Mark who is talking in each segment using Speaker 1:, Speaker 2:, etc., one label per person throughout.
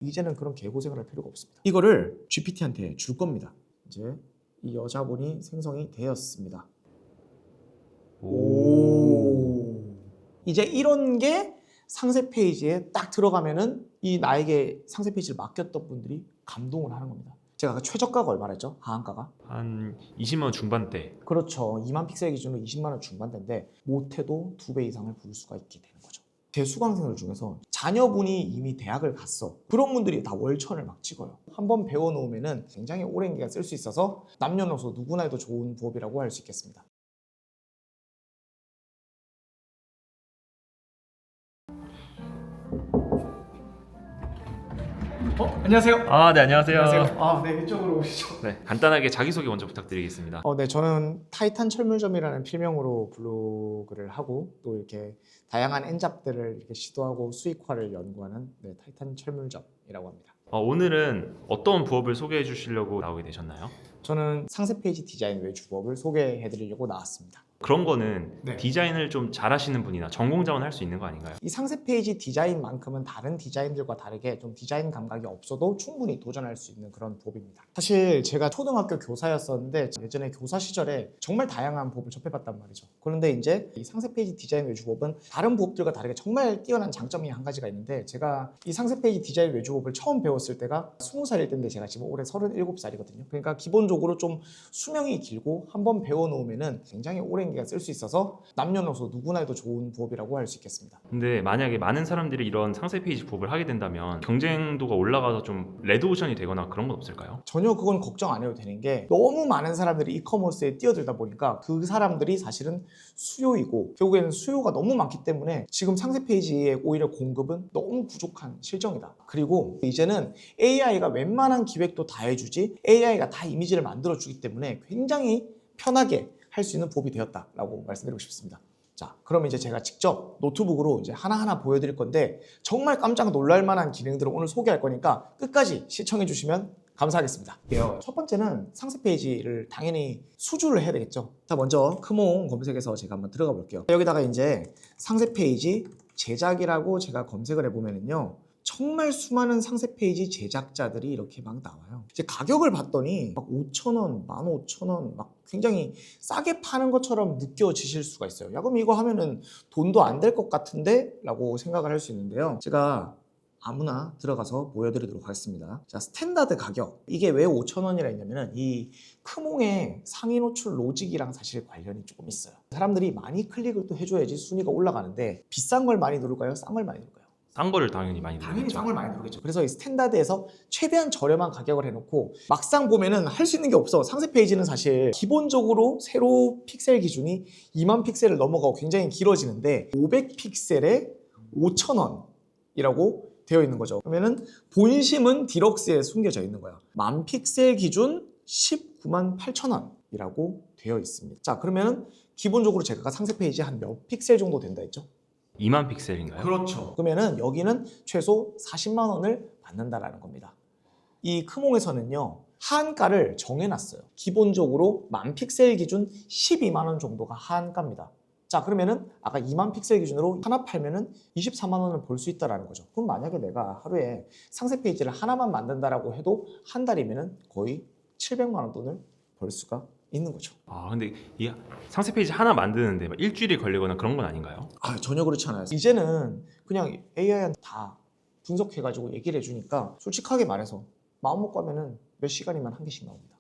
Speaker 1: 이제는 그런 개고생을 할 필요가 없습니다. 이거를 GPT한테 줄 겁니다. 이제 이 여자분이 생성이 되었습니다. 오. 이제 이런 게 상세 페이지에 딱 들어가면은 이 나에게 상세 페이지를 맡겼던 분들이 감동을 하는 겁니다. 제가 아까 최저가가 얼마랬죠? 하한가가?
Speaker 2: 한 20만 원 중반대.
Speaker 1: 그렇죠. 2만 픽셀 기준으로 20만 원 중반대인데 못해도 2배 이상을 부를 수가 있게 되는 거죠. 제 수강생들 중에서 자녀분이 이미 대학을 갔어. 그런 분들이 다 월천을 막 찍어요. 한번 배워놓으면 굉장히 오랜 기간 쓸 수 있어서 남녀노소 누구나 해도 좋은 부업이라고 할 수 있겠습니다. 안녕하세요.
Speaker 2: 네, 안녕하세요.
Speaker 1: 네, 이쪽으로 오시죠.
Speaker 2: 네, 간단하게 자기소개 먼저 부탁드리겠습니다.
Speaker 1: 네, 저는 타이탄 철물점이라는 필명으로 블로그를 하고 또 이렇게 다양한 엔잡들을 이렇게 시도하고 수익화를 연구하는 타이탄 철물점이라고 합니다.
Speaker 2: 오늘은 어떤 부업을 소개해 주시려고 나오게 되셨나요?
Speaker 1: 저는 상세 페이지 디자인 외주 부업을 소개해 드리려고 나왔습니다.
Speaker 2: 그런 거는
Speaker 1: 네.
Speaker 2: 디자인을 좀 잘하시는 분이나 전공 자원 할 수 있는 거 아닌가요?
Speaker 1: 이 상세 페이지 디자인만큼은 다른 디자인들과 다르게 좀 디자인 감각이 없어도 충분히 도전할 수 있는 그런 부업입니다. 사실 제가 초등학교 교사였었는데 예전에 교사 시절에 정말 다양한 부업을 접해봤단 말이죠. 그런데 이제 이 상세 페이지 디자인 외주 부업은 다른 부업들과 다르게 정말 뛰어난 장점이 한 가지가 있는데, 제가 이 상세 페이지 디자인 외주 부업을 처음 배웠을 때가 20살일 때인데 제가 지금 올해 37살이거든요. 그러니까 기본적으로 좀 수명이 길고 한번 배워놓으면 굉장히 오랜 기간 쓸 수 있어서 남녀노소 누구나 해도 좋은 부업이라고 할 수 있겠습니다.
Speaker 2: 근데 만약에 많은 사람들이 이런 상세 페이지 부업을 하게 된다면 경쟁도가 올라가서 좀 레드오션이 되거나 그런 건 없을까요?
Speaker 1: 전혀 그건 걱정 안 해도 되는 게, 너무 많은 사람들이 이커머스에 뛰어들다 보니까 그 사람들이 사실은 수요이고 결국에는 수요가 너무 많기 때문에 지금 상세 페이지의 오히려 공급은 너무 부족한 실정이다. 그리고 이제는 AI가 웬만한 기획도 다 해주지 AI가 다 이미지를 만들어주기 때문에 굉장히 편하게 할 수 있는 부업이 되었다라고 말씀드리고 싶습니다. 자, 그럼 이제 제가 직접 노트북으로 이제 하나하나 보여드릴 건데 정말 깜짝 놀랄 만한 기능들을 오늘 소개할 거니까 끝까지 시청해 주시면 감사하겠습니다. 첫 번째는 상세 페이지를 당연히 수주를 해야 되겠죠. 자, 먼저 크몽 검색해서 제가 한번 들어가 볼게요. 여기다가 이제 상세 페이지 제작이라고 제가 검색을 해보면은요, 정말 수많은 상세 페이지 제작자들이 이렇게 막 나와요. 이제 가격을 봤더니 막 5,000원, 15,000원 막 굉장히 싸게 파는 것처럼 느껴지실 수가 있어요. 야, 그럼 이거 하면은 돈도 안 될 것 같은데? 라고 생각을 할 수 있는데요. 제가 아무나 들어가서 보여드리도록 하겠습니다. 자, 스탠다드 가격. 이게 왜 5,000원이라 했냐면은 이 크몽의 상위 노출 로직이랑 사실 관련이 조금 있어요. 사람들이 많이 클릭을 또 해줘야지 순위가 올라가는데 비싼 걸 많이 누를까요? 싼 걸 많이 누를까요?
Speaker 2: 싼 거를 당연히 많이
Speaker 1: 당연히
Speaker 2: 누르겠죠.
Speaker 1: 싼 걸 많이 누르겠죠. 그래서 이 스탠다드에서 최대한 저렴한 가격을 해놓고 막상 보면은 할 수 있는 게 없어. 상세 페이지는 사실 기본적으로 세로 픽셀 기준이 2만 픽셀을 넘어가고 굉장히 길어지는데 500픽셀에 5,000원이라고 되어 있는 거죠. 그러면은 본심은 디럭스에 숨겨져 있는 거야. 10,000 픽셀 기준 19만 8,000원이라고 되어 있습니다. 자, 그러면은 기본적으로 제가 상세 페이지 한 몇 픽셀 정도 된다 했죠?
Speaker 2: 2만 픽셀인가요?
Speaker 1: 그렇죠. 그러면은 여기는 최소 40만 원을 받는다라는 겁니다. 이 크몽에서는요, 하한가를 정해놨어요. 기본적으로 10,000 픽셀 기준 12만 원 정도가 하한가입니다. 자, 그러면은 아까 2만 픽셀 기준으로 하나 팔면은 24만 원을 벌 수 있다라는 거죠. 그럼 만약에 내가 하루에 상세 페이지를 하나만 만든다라고 해도 한 달이면은 거의 700만 원 돈을 벌 수가 있는 거죠.
Speaker 2: 근데 이 상세 페이지 하나 만드는데 막 일주일이 걸리거나 그런 건 아닌가요?
Speaker 1: 전혀 그렇지 않아요. 이제는 그냥 AI한테 다 분석해가지고 얘기를 해주니까 솔직하게 말해서 마음 먹고 하면은 몇 시간이면 한 개씩 나옵니다.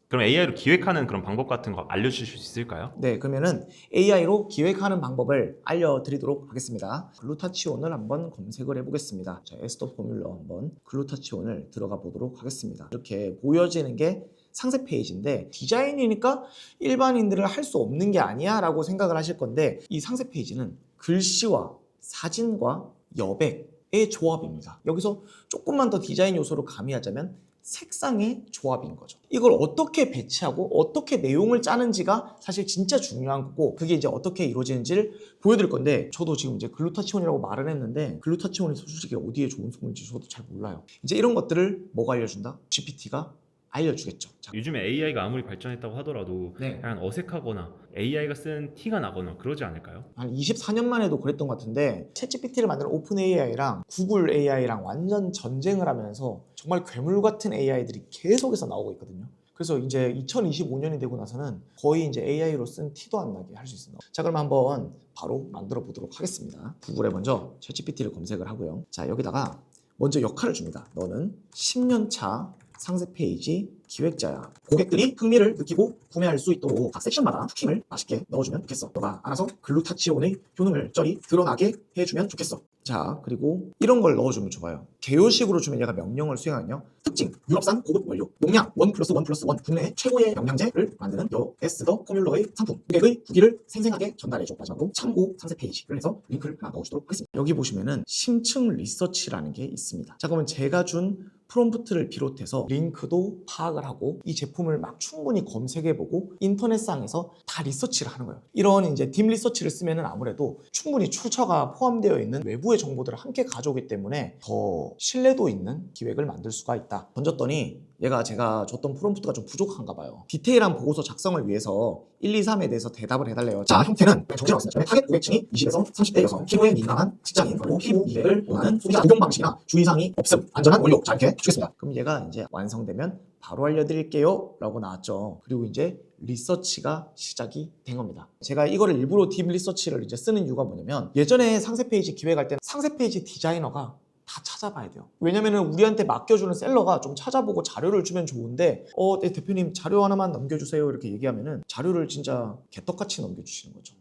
Speaker 2: 그럼 AI로 기획하는 그런 방법 같은 거 알려주실 수 있을까요?
Speaker 1: 네, 그러면은 AI로 기획하는 방법을 알려드리도록 하겠습니다. 글루타치온을 한번 검색을 해보겠습니다. 자, 에스더 포뮬러 한번 글루타치온을 들어가 보도록 하겠습니다. 이렇게 보여지는 게 상세 페이지인데, 디자인이니까 일반인들은 할 수 없는 게 아니야 라고 생각을 하실 건데, 이 상세 페이지는 글씨와 사진과 여백의 조합입니다. 여기서 조금만 더 디자인 요소로 가미하자면 색상의 조합인 거죠. 이걸 어떻게 배치하고 어떻게 내용을 짜는지가 사실 진짜 중요한 거고, 그게 이제 어떻게 이루어지는지를 보여드릴 건데, 저도 지금 이제 글루타치온이라고 말을 했는데 글루타치온이 솔직히 어디에 좋은 성분인지 저도 잘 몰라요. 이제 이런 것들을 뭐가 알려준다? GPT가 알려주겠죠. 자,
Speaker 2: 요즘에 AI가 아무리 발전했다고 하더라도
Speaker 1: 네.
Speaker 2: 약간 어색하거나 AI가 쓴 티가 나거나 그러지 않을까요?
Speaker 1: 한 24년만 해도 그랬던 것 같은데 챗GPT를 만든 오픈 AI랑 구글 AI랑 완전 전쟁을 하면서 정말 괴물 같은 AI들이 계속해서 나오고 있거든요. 그래서 이제 2025년이 되고 나서는 거의 이제 AI로 쓴 티도 안 나게 할 수 있습니다. 자, 그럼 한번 바로 만들어 보도록 하겠습니다. 구글에 먼저 챗GPT를 검색을 하고요. 자, 여기다가 먼저 역할을 줍니다. 너는 10년차 상세 페이지 기획자야. 고객들이 흥미를 느끼고 구매할 수 있도록 각 섹션마다 쿠킹을 맛있게 넣어주면 좋겠어. 너가 알아서 글루타치온의 효능을 쩔이 드러나게 해주면 좋겠어. 자, 그리고 이런 걸 넣어주면 좋아요. 개요식으로 주면 얘가 명령을 수행하거든요. 특징, 유럽산 고급 원료, 용량 1+1+1, 국내 최고의 영양제를 만드는 에스더 포뮬러의 상품, 고객의 후기를 생생하게 전달해줘. 마지막으로 참고 상세 페이지를 해서 링크를 하나 넣어주도록 하겠습니다. 여기 보시면은 심층 리서치라는 게 있습니다. 자, 그러면 제가 준 프롬프트를 비롯해서 링크도 파악을 하고 이 제품을 막 충분히 검색해보고 인터넷상에서 다 리서치를 하는 거예요. 이런 이제 딥 리서치를 쓰면은 아무래도 충분히 출처가 포함되어 있는 외부의 정보들을 함께 가져오기 때문에 더 신뢰도 있는 기획을 만들 수가 있다. 던졌더니 얘가 제가 줬던 프롬프트가 좀 부족한가 봐요. 디테일한 보고서 작성을 위해서 1, 2, 3에 대해서 대답을 해달래요. 자, 형태는 정제로 했습니다. 타겟 고객층이 20에서 30대 여성, 피부에 민감한 직장인, 그리고 피부 미래를 원하는 소비자 적용 방식이나 주의사항이 없음, 안전한 원료. 자, 이렇게 주겠습니다. 그럼 얘가 이제 완성되면 바로 알려드릴게요 라고 나왔죠. 그리고 이제 리서치가 시작이 된 겁니다. 제가 이거를 일부러 딥 리서치를 이제 쓰는 이유가 뭐냐면 예전에 상세 페이지 기획할 때는 상세 페이지 디자이너가 다 찾아봐야 돼요. 왜냐면은 우리한테 맡겨주는 셀러가 좀 찾아보고 자료를 주면 좋은데 네, 대표님 자료 하나만 넘겨주세요 이렇게 얘기하면은 자료를 진짜 개떡같이 넘겨주시는 거죠.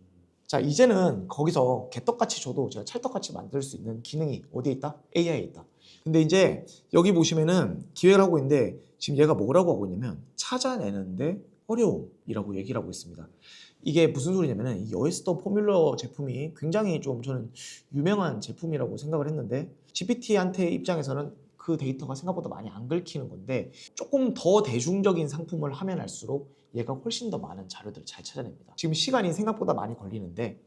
Speaker 1: 자, 이제는 거기서 개떡같이 줘도 제가 찰떡같이 만들 수 있는 기능이 어디에 있다? AI에 있다. 근데 이제 여기 보시면은 기획을 하고 있는데 지금 얘가 뭐라고 하고 있냐면 찾아내는데 어려움이라고 얘기를 하고 있습니다. 이게 무슨 소리냐면은 이 여에스더 포뮬러 제품이 굉장히 좀 저는 유명한 제품이라고 생각을 했는데 GPT한테 입장에서는 그 데이터가 생각보다 많이 안 긁히는 건데 조금 더 대중적인 상품을 하면 할수록 얘가 훨씬 더 많은 자료들을 잘 찾아냅니다. 지금 시간이 생각보다 많이 걸리는데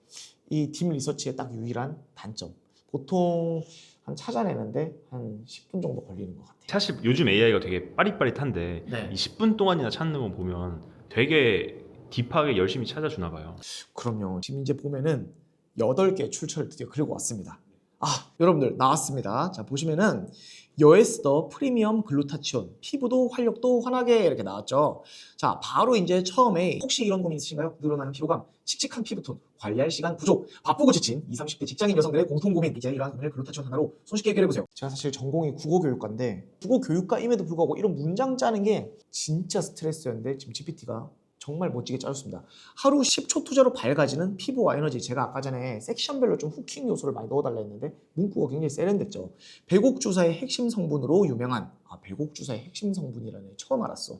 Speaker 1: 이 딥 리서치의 딱 유일한 단점, 보통 한 찾아내는데 한 10분 정도 걸리는 것 같아요.
Speaker 2: 사실 요즘 AI가 되게 빠릿빠릿한데
Speaker 1: 네.
Speaker 2: 이 10분 동안이나 찾는 거 보면 되게 딥하게 열심히 찾아주나 봐요.
Speaker 1: 그럼요. 지금 이제 보면은 8개 출처를 드디어 그리고 왔습니다. 여러분들 나왔습니다. 자, 보시면은 여에스더 프리미엄 글루타치온, 피부도 활력도 환하게 이렇게 나왔죠. 자, 바로 이제 처음에 혹시 이런 고민 있으신가요? 늘어나는 피로감, 칙칙한 피부톤, 관리할 시간 부족, 바쁘고 지친 20, 30대 직장인 여성들의 공통 고민. 이제 이러한 고민을 글루타치온 하나로 손쉽게 해결해보세요. 제가 사실 전공이 국어교육과인데 국어교육과임에도 불구하고 이런 문장 짜는 게 진짜 스트레스였는데 지금 GPT가 정말 멋지게 짜줬습니다. 하루 10초 투자로 밝아지는 피부와 에너지. 제가 아까 전에 섹션별로 좀 후킹 요소를 많이 넣어달라 했는데 문구가 굉장히 세련됐죠. 배곡주사의 핵심 성분으로 유명한 배곡주사의 핵심 성분이라네. 처음 알았어.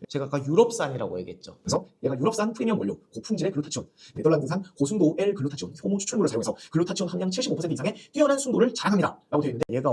Speaker 1: 제가 아까 유럽산이라고 얘기했죠. 그래서 얘가 유럽산 프리미엄 원료, 고품질의 글루타치온, 네덜란드산 고순도 L 글루타치온, 효모 추출물을 사용해서 글루타치온 함량 75% 이상의 뛰어난 순도를 자랑합니다 라고 되어 있는데 얘가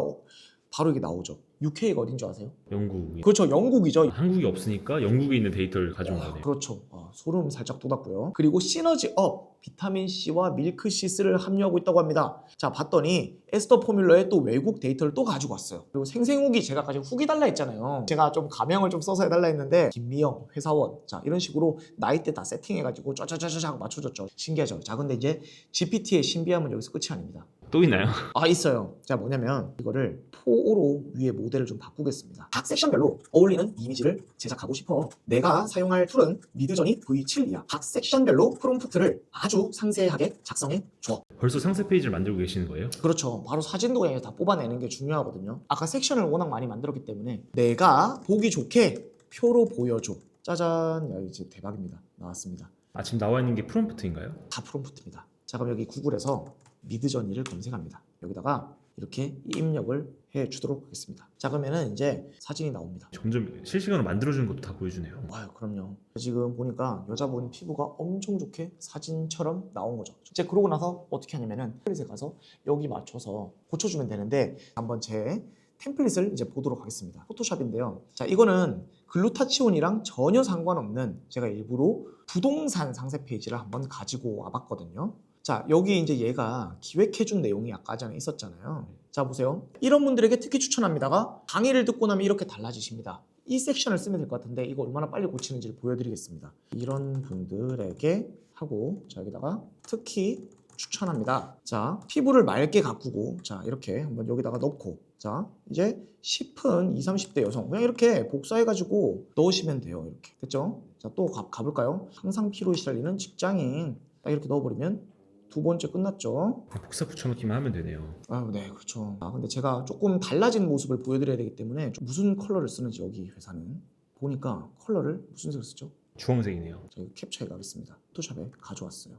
Speaker 1: 바로 이게 나오죠. UK가 어딘 줄 아세요?
Speaker 2: 영국이.
Speaker 1: 그렇죠. 영국이죠.
Speaker 2: 한국이 없으니까 영국에 있는 데이터를 가져온 거네요.
Speaker 1: 그렇죠. 소름 살짝 돋았고요. 그리고 시너지업, 비타민C와 밀크시스를 함유하고 있다고 합니다. 자, 봤더니 에스더 포뮬러에 또 외국 데이터를 또 가지고 왔어요. 그리고 생생후기, 제가 아까 후기 달라 했잖아요. 제가 좀 가명을 좀 써서 해달라 했는데 김미영 회사원, 자, 이런 식으로 나이대 다 세팅해가지고 쫙쫙쫙쫙 맞춰줬죠. 신기하죠. 자, 근데 이제 GPT의 신비함은 여기서 끝이 아닙니다.
Speaker 2: 또 있나요?
Speaker 1: 있어요. 자, 뭐냐면 이거를 4.5로 위에 모델을 좀 바꾸겠습니다. 각 섹션별로 어울리는 이미지를 제작하고 싶어. 내가 사용할 툴은 미드저니 V7이야. 각 섹션별로 프롬프트를 아주 상세하게 작성해 줘.
Speaker 2: 벌써 상세 페이지를 만들고 계시는 거예요?
Speaker 1: 그렇죠. 바로 사진도 그냥 다 뽑아내는 게 중요하거든요. 아까 섹션을 워낙 많이 만들었기 때문에 내가 보기 좋게 표로 보여줘. 짜잔. 야, 이제 대박입니다. 나왔습니다.
Speaker 2: 지금 나와 있는 게 프롬프트인가요?
Speaker 1: 다 프롬프트입니다. 자, 그럼 여기 구글에서 미드저니를 검색합니다. 여기다가 이렇게 입력을 해 주도록 하겠습니다. 자, 그러면은 이제 사진이 나옵니다.
Speaker 2: 점점 실시간으로 만들어주는 것도 다 보여주네요.
Speaker 1: 그럼요. 지금 보니까 여자분 피부가 엄청 좋게 사진처럼 나온 거죠. 이제 그러고 나서 어떻게 하냐면은 템플릿에 가서 여기 맞춰서 고쳐주면 되는데 한번 제 템플릿을 이제 보도록 하겠습니다. 포토샵인데요. 자, 이거는 글루타치온이랑 전혀 상관없는 제가 일부러 부동산 상세 페이지를 한번 가지고 와봤거든요. 자, 여기 이제 얘가 기획해준 내용이 아까 전에 있었잖아요. 자, 보세요. 이런 분들에게 특히 추천합니다가 강의를 듣고 나면 이렇게 달라지십니다. 이 섹션을 쓰면 될 것 같은데 이거 얼마나 빨리 고치는지를 보여드리겠습니다. 이런 분들에게 하고 자 여기다가 특히 추천합니다. 자 피부를 맑게 가꾸고 자 이렇게 한번 여기다가 넣고 자 이제 10은 20, 30대 여성 그냥 이렇게 복사해가지고 넣으시면 돼요. 이렇게 됐죠? 자 또 가볼까요? 항상 피로에 시달리는 직장인 딱 이렇게 넣어버리면 두 번째 끝났죠.
Speaker 2: 복사 붙여넣기만 하면 되네요.
Speaker 1: 네, 그렇죠. 근데 제가 조금 달라진 모습을 보여드려야 되기 때문에 좀 무슨 컬러를 쓰는지 여기 회사는 보니까 컬러를 무슨 색을 쓰죠?
Speaker 2: 주황색이네요.
Speaker 1: 저희 캡처해 가겠습니다. 포토샵에 가져왔어요.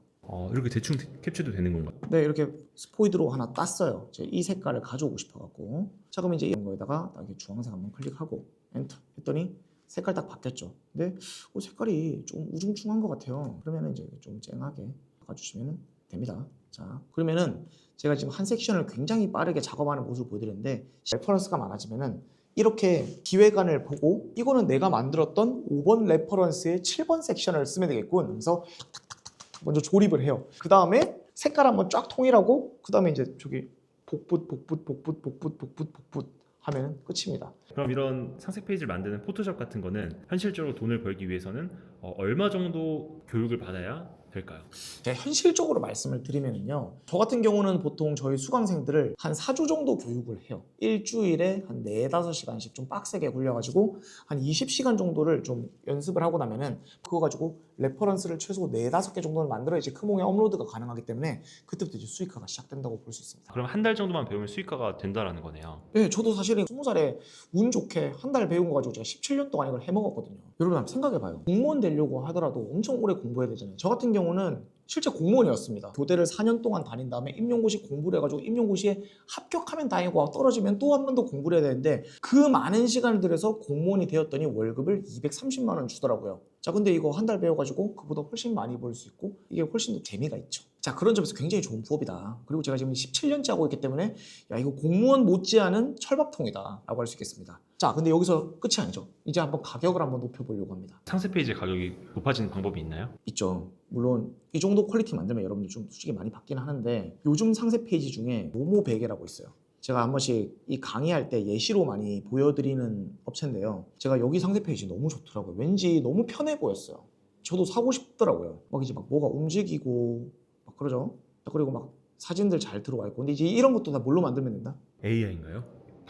Speaker 2: 이렇게 대충 캡처도 되는 건가요?
Speaker 1: 네, 이렇게 스포이드로 하나 땄어요. 제가 이 색깔을 가져오고 싶어갖고. 자, 그럼 이제 이런 거에다가 딱 이렇게 주황색 한번 클릭하고 엔터 했더니 색깔 딱 바뀌었죠. 근데 색깔이 좀 우중충한 것 같아요. 그러면 이제 좀 쨍하게 바꿔주시면 됩니다. 자, 그러면은 제가 지금 한 섹션을 굉장히 빠르게 작업하는 모습을 보여드렸는데 레퍼런스가 많아지면은 이렇게 기획안을 보고 이거는 내가 만들었던 5번 레퍼런스의 7번 섹션을 쓰면 되겠군. 그래서 탁탁탁탁 먼저 조립을 해요. 그 다음에 색깔 한번 쫙 통일하고 그 다음에 이제 저기 복붙 하면 끝입니다.
Speaker 2: 그럼 이런 상세 페이지를 만드는 포토샵 같은 거는 현실적으로 돈을 벌기 위해서는 얼마 정도 교육을 받아야 될까요?
Speaker 1: 제가 현실적으로 말씀을 드리면요. 저 같은 경우는 보통 저희 수강생들을 한 4주 정도 교육을 해요. 일주일에 한 4, 5시간씩 좀 빡세게 굴려가지고 한 20시간 정도를 좀 연습을 하고 나면은 그거 가지고 레퍼런스를 최소 4, 5개 정도는 만들어야지 크몽에 업로드가 가능하기 때문에 그때부터 이제 수익화가 시작된다고 볼 수 있습니다.
Speaker 2: 그럼 한 달 정도만 배우면 수익화가 된다라는 거네요.
Speaker 1: 네, 저도 사실은 20살에 운 좋게 한 달 배운 거 가지고 제가 17년 동안 이걸 해먹었거든요. 여러분 한번 생각해봐요. 공무원 되려고 하더라도 엄청 오래 공부해야 되잖아요. 저 같은 경우는 실제 공무원이었습니다. 교대를 4년 동안 다닌 다음에 임용고시 공부를 해가지고 임용고시에 합격하면 다행이고 떨어지면 또 한 번 더 공부를 해야 되는데 그 많은 시간을 들여서 공무원이 되었더니 월급을 230만 원 주더라고요. 자, 근데 이거 한 달 배워가지고 그보다 훨씬 많이 벌 수 있고 이게 훨씬 더 재미가 있죠. 자, 그런 점에서 굉장히 좋은 부업이다. 그리고 제가 지금 17년째 하고 있기 때문에 야, 이거 공무원 못지않은 철밥통이다 라고 할 수 있겠습니다. 자, 근데 여기서 끝이 아니죠. 이제 한번 가격을 한번 높여보려고 합니다.
Speaker 2: 상세 페이지 가격이 높아지는 방법이 있나요?
Speaker 1: 있죠. 물론 이 정도 퀄리티 만들면 여러분들 좀 솔직히 많이 받긴 하는데 요즘 상세 페이지 중에 모모 베개라고 있어요. 제가 한 번씩 이 강의할 때 예시로 많이 보여드리는 업체인데요. 제가 여기 상세 페이지 너무 좋더라고요. 왠지 너무 편해 보였어요. 저도 사고 싶더라고요. 막 이제 막 뭐가 움직이고 막 그러죠. 그리고 막 사진들 잘 들어와 있고. 근데 이제 이런 것도 다 뭘로 만들면 된다?
Speaker 2: AI인가요?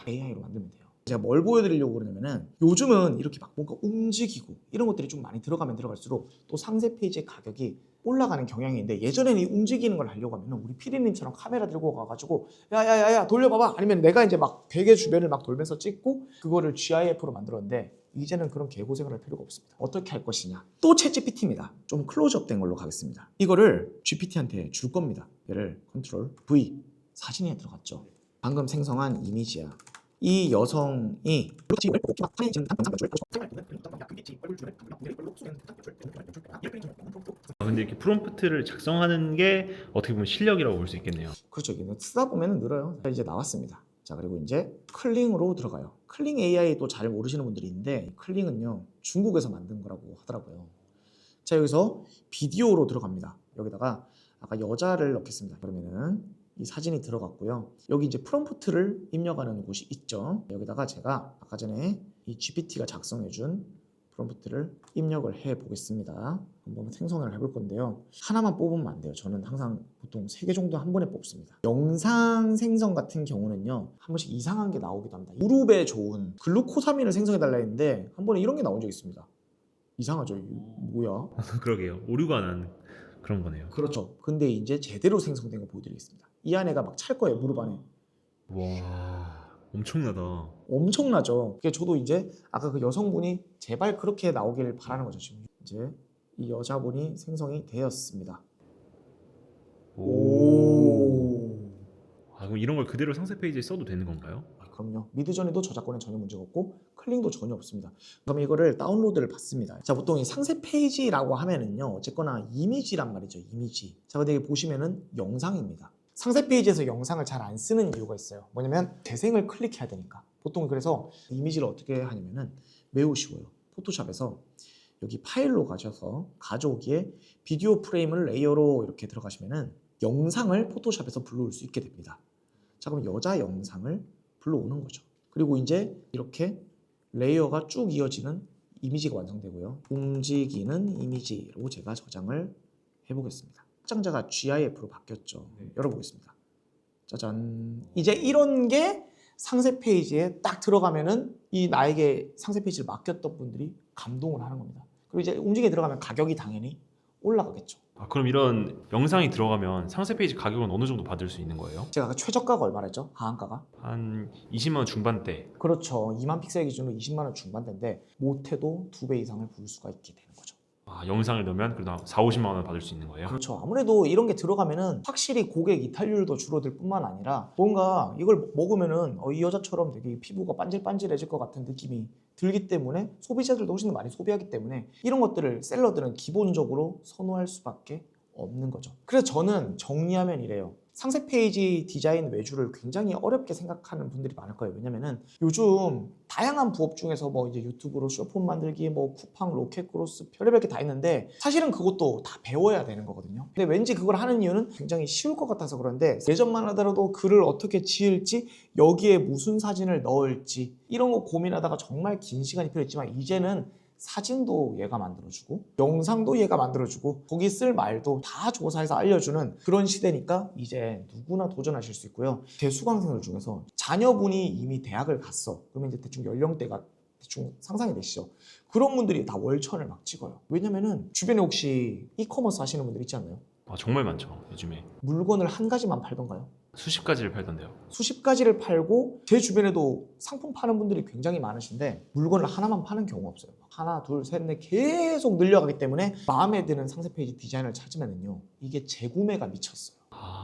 Speaker 1: AI로 만들면 돼요. 제가 뭘 보여드리려고 그러냐면은 요즘은 이렇게 막 뭔가 움직이고 이런 것들이 좀 많이 들어가면 들어갈수록 또 상세 페이지의 가격이 올라가는 경향인데 예전에는 이 움직이는 걸 하려고 하면 우리 피디님처럼 카메라 들고 가가지고 야야야야 돌려봐봐 아니면 내가 이제 막 베개 주변을 막 돌면서 찍고 그거를 GIF로 만들었는데 이제는 그런 개고생을 할 필요가 없습니다. 어떻게 할 것이냐? 또 챗GPT입니다. 좀 클로즈업 된 걸로 가겠습니다. 이거를 GPT한테 줄 겁니다. 얘를 컨트롤 V 사진에 들어갔죠. 방금 생성한 이미지야. 이 여성이
Speaker 2: 근데 이렇게 프롬프트를 작성하는 게 어떻게 보면 실력이라고 볼 수 있겠네요.
Speaker 1: 그렇죠. 이게 쓰다 보면 늘어요. 자, 이제 나왔습니다. 자, 그리고 이제 클링으로 들어가요. 클링 AI 또 잘 모르시는 분들이 있는데 클링은요 중국에서 만든 거라고 하더라고요. 자, 여기서 비디오로 들어갑니다. 여기다가 아까 여자를 넣겠습니다. 그러면은 이 사진이 들어갔고요. 여기 이제 프롬프트를 입력하는 곳이 있죠. 여기다가 제가 아까 전에 이 GPT가 작성해준 프롬프트를 입력을 해 보겠습니다. 한번 생성을 해볼 건데요. 하나만 뽑으면 안 돼요. 저는 항상 보통 3개 정도 한 번에 뽑습니다. 영상 생성 같은 경우는요. 한 번씩 이상한 게 나오기도 합니다. 무릎에 좋은 글루코사민을 생성해 달라 했는데 한 번에 이런 게 나온 적이 있습니다. 이상하죠? 이게 뭐야?
Speaker 2: 그러게요. 오류가 난 그런 거네요.
Speaker 1: 그렇죠. 근데 이제 제대로 생성된 거 보여드리겠습니다. 이 안에가 막 찰 거예요. 무릎 안에.
Speaker 2: 와, 엄청나다.
Speaker 1: 엄청나죠. 그게 저도 이제 아까 그 여성분이 제발 그렇게 나오길 바라는 거죠. 지금 이제 이 여자분이 생성이 되었습니다. 오.
Speaker 2: 그럼 이런 걸 그대로 상세 페이지에 써도 되는 건가요?
Speaker 1: 그럼요. 미드저니도 저작권에 전혀 문제가 없고 클링도 전혀 없습니다. 그럼 이거를 다운로드를 받습니다. 자, 보통 이 상세 페이지라고 하면은요, 어쨌거나 이미지란 말이죠. 이미지. 자, 근데 여기 보시면은 영상입니다. 상세 페이지에서 영상을 잘 안 쓰는 이유가 있어요. 뭐냐면 재생을 클릭해야 되니까. 보통 그래서 이미지를 어떻게 하냐면은 매우 쉬워요. 포토샵에서 여기 파일로 가셔서 가져오기에 비디오 프레임을 레이어로 이렇게 들어가시면은 영상을 포토샵에서 불러올 수 있게 됩니다. 자, 그럼 여자 영상을 불러오는 거죠. 그리고 이제 이렇게 레이어가 쭉 이어지는 이미지가 완성되고요. 움직이는 이미지로 제가 저장을 해보겠습니다. 확장자가 GIF로 바뀌었죠. 열어보겠습니다. 짜잔. 이제 이런 게 상세 페이지에 딱 들어가면은 이 나에게 상세 페이지를 맡겼던 분들이 감동을 하는 겁니다. 그리고 이제 움직여 들어가면 가격이 당연히 올라가겠죠.
Speaker 2: 그럼 이런 영상이 들어가면 상세 페이지 가격은 어느 정도 받을 수 있는 거예요?
Speaker 1: 제가 아까 최저가가 얼마랬죠? 하한가가?
Speaker 2: 한 20만 원 중반대.
Speaker 1: 그렇죠. 2만 픽셀 기준으로 20만 원 중반대인데 못해도 2배 이상을 부을 수가 있게 되는 거죠.
Speaker 2: 영상을 넣으면 그래도 4, 50만 원 받을 수 있는 거예요?
Speaker 1: 그렇죠. 아무래도 이런 게 들어가면은 확실히 고객 이탈률도 줄어들 뿐만 아니라 뭔가 이걸 먹으면은 이 여자처럼 되게 피부가 반질반질해질 것 같은 느낌이 들기 때문에 소비자들도 훨씬 더 많이 소비하기 때문에 이런 것들을 셀러들은 기본적으로 선호할 수밖에 없는 거죠. 그래서 저는 정리하면 이래요. 상세 페이지 디자인 외주를 굉장히 어렵게 생각하는 분들이 많을 거예요. 왜냐면은 요즘 다양한 부업 중에서 뭐 이제 유튜브로 쇼폼 만들기, 뭐 쿠팡, 로켓크로스 별의별 게 다 있는데 사실은 그것도 다 배워야 되는 거거든요. 근데 왠지 그걸 하는 이유는 굉장히 쉬울 것 같아서 그런데 예전만 하더라도 글을 어떻게 지을지, 여기에 무슨 사진을 넣을지 이런 거 고민하다가 정말 긴 시간이 필요했지만 이제는 사진도 얘가 만들어주고 영상도 얘가 만들어주고 거기 쓸 말도 다 조사해서 알려주는 그런 시대니까 이제 누구나 도전하실 수 있고요. 대수강생들 중에서 자녀분이 이미 대학을 갔어. 그러면 이제 대충 연령대가 대충 상상이 되시죠. 그런 분들이 다 월천을 막 찍어요. 왜냐면은 주변에 혹시 이커머스 하시는 분들 있지 않나요?
Speaker 2: 정말 많죠 요즘에.
Speaker 1: 물건을 한 가지만 팔던가요?
Speaker 2: 수십 가지를 팔던데요.
Speaker 1: 수십 가지를 팔고 제 주변에도 상품 파는 분들이 굉장히 많으신데 물건을 하나만 파는 경우가 없어요. 하나, 둘, 셋, 넷 계속 늘려가기 때문에 마음에 드는 상세 페이지 디자인을 찾으면요 이게 재구매가 미쳤어요.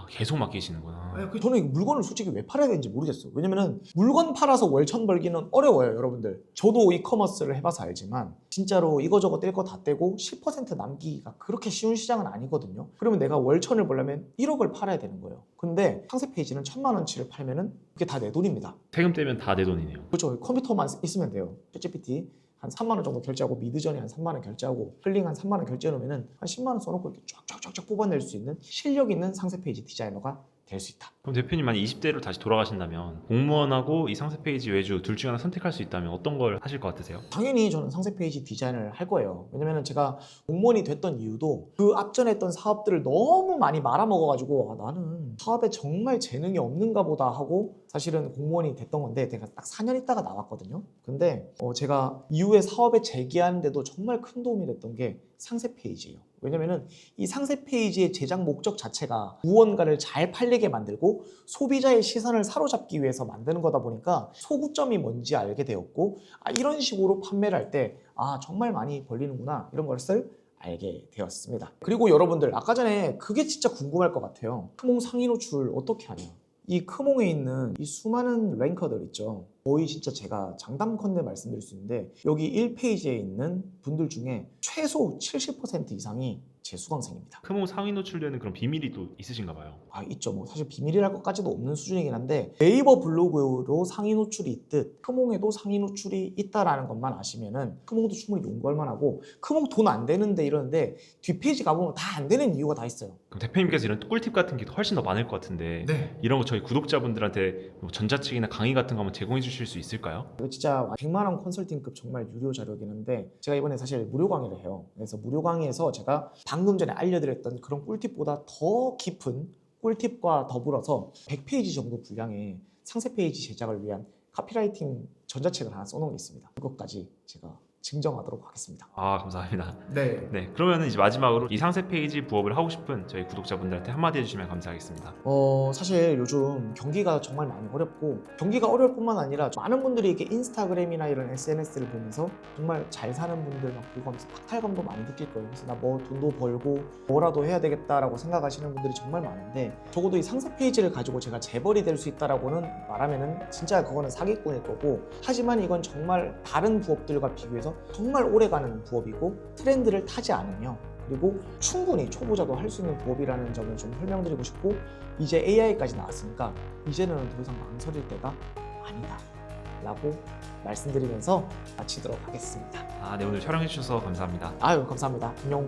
Speaker 2: 계속 맡기시는구나.
Speaker 1: 저는 물건을 솔직히 왜 팔아야 되는지 모르겠어요. 왜냐면은 물건 팔아서 월천 벌기는 어려워요, 여러분들. 저도 이커머스를 해봐서 알지만 진짜로 이거저거 뗄 거 다 떼고 10% 남기기가 그렇게 쉬운 시장은 아니거든요. 그러면 내가 월천을 벌려면 1억을 팔아야 되는 거예요. 근데 상세 페이지는 1,000만 원치를 팔면은 그게 다 내 돈입니다.
Speaker 2: 세금 떼면 다 내 돈이네요.
Speaker 1: 그렇죠. 컴퓨터만 있으면 돼요. 챗GPT 한 3만 원 정도 결제하고 미드전에 한 3만 원 결제하고 플링 한 3만 원 결제해 놓으면은 한 10만 원 써놓고 이렇게 쫙쫙쫙 뽑아낼 수 있는 실력 있는 상세 페이지 디자이너가 될 수 있다.
Speaker 2: 그럼 대표님 만약 20대로 다시 돌아가신다면 공무원하고 이 상세 페이지 외주 둘 중에 하나 선택할 수 있다면 어떤 걸 하실 것 같으세요?
Speaker 1: 당연히 저는 상세 페이지 디자인을 할 거예요. 왜냐면 제가 공무원이 됐던 이유도 그 앞전에 했던 사업들을 너무 많이 말아먹어가지고 나는 사업에 정말 재능이 없는가 보다 하고 사실은 공무원이 됐던 건데 제가 딱 4년 있다가 나왔거든요. 근데 제가 이후에 사업에 재기하는데도 정말 큰 도움이 됐던 게 상세 페이지예요. 왜냐면은 이 상세 페이지의 제작 목적 자체가 무언가를 잘 팔리게 만들고 소비자의 시선을 사로잡기 위해서 만드는 거다 보니까 소구점이 뭔지 알게 되었고 이런 식으로 판매를 할 때 정말 많이 벌리는구나 이런 것을 알게 되었습니다. 그리고 여러분들 아까 전에 그게 진짜 궁금할 것 같아요. 크몽 상위 노출 어떻게 하냐. 이 크몽에 있는 이 수많은 랭커들 있죠. 거의 진짜 제가 장담컨대 말씀드릴 수 있는데 여기 1페이지에 있는 분들 중에 최소 70% 이상이 제 수강생입니다.
Speaker 2: 크몽 상위 노출되는 그런 비밀이 또 있으신가 봐요.
Speaker 1: 있죠. 뭐 사실 비밀이랄 것까지도 없는 수준이긴 한데 네이버 블로그로 상위 노출이 있듯 크몽에도 상위 노출이 있다라는 것만 아시면은 크몽도 충분히 연구할 만하고 크몽 돈 안 되는데 이러는데 뒷페이지 가보면 다 안 되는 이유가 다 있어요.
Speaker 2: 그럼 대표님께서 이런 꿀팁 같은 게 훨씬 더 많을 것 같은데 이런 거 저희 구독자분들한테 뭐 전자책이나 강의 같은 거 한번 제공해 주실 수 있을까요?
Speaker 1: 이거 진짜 100만 원 컨설팅급 정말 유료 자료긴 한데 제가 이번에 사실 무료 강의를 해요. 그래서 무료 강의에서 제가 방금 전에 알려드렸던 그런 꿀팁보다 더 깊은 꿀팁과 더불어서 100페이지 정도 분량의 상세 페이지 제작을 위한 카피라이팅 전자책을 하나 써놓은 게 있습니다. 그것까지 제가 증정하도록 하겠습니다.
Speaker 2: 감사합니다.
Speaker 1: 네.
Speaker 2: 그러면 이제 마지막으로 이 상세 페이지 부업을 하고 싶은 저희 구독자분들한테 한마디 해주시면 감사하겠습니다.
Speaker 1: 사실 요즘 경기가 정말 많이 어렵고 경기가 어려울 뿐만 아니라 많은 분들이 이렇게 인스타그램이나 이런 SNS를 보면서 정말 잘 사는 분들 막 보고 하면서 박탈감도 많이 느낄 거예요. 그래서 나 뭐 돈도 벌고 뭐라도 해야 되겠다라고 생각하시는 분들이 정말 많은데 적어도 이 상세 페이지를 가지고 제가 재벌이 될 수 있다라고는 말하면은 진짜 그거는 사기꾼일 거고 하지만 이건 정말 다른 부업들과 비교해서 정말 오래가는 부업이고 트렌드를 타지 않으며 그리고 충분히 초보자도 할 수 있는 부업이라는 점을 좀 설명드리고 싶고 이제 AI까지 나왔으니까 이제는 더 이상 망설일 때가 아니다 라고 말씀드리면서 마치도록 하겠습니다.
Speaker 2: 네, 오늘 촬영해 주셔서 감사합니다.
Speaker 1: 감사합니다. 안녕.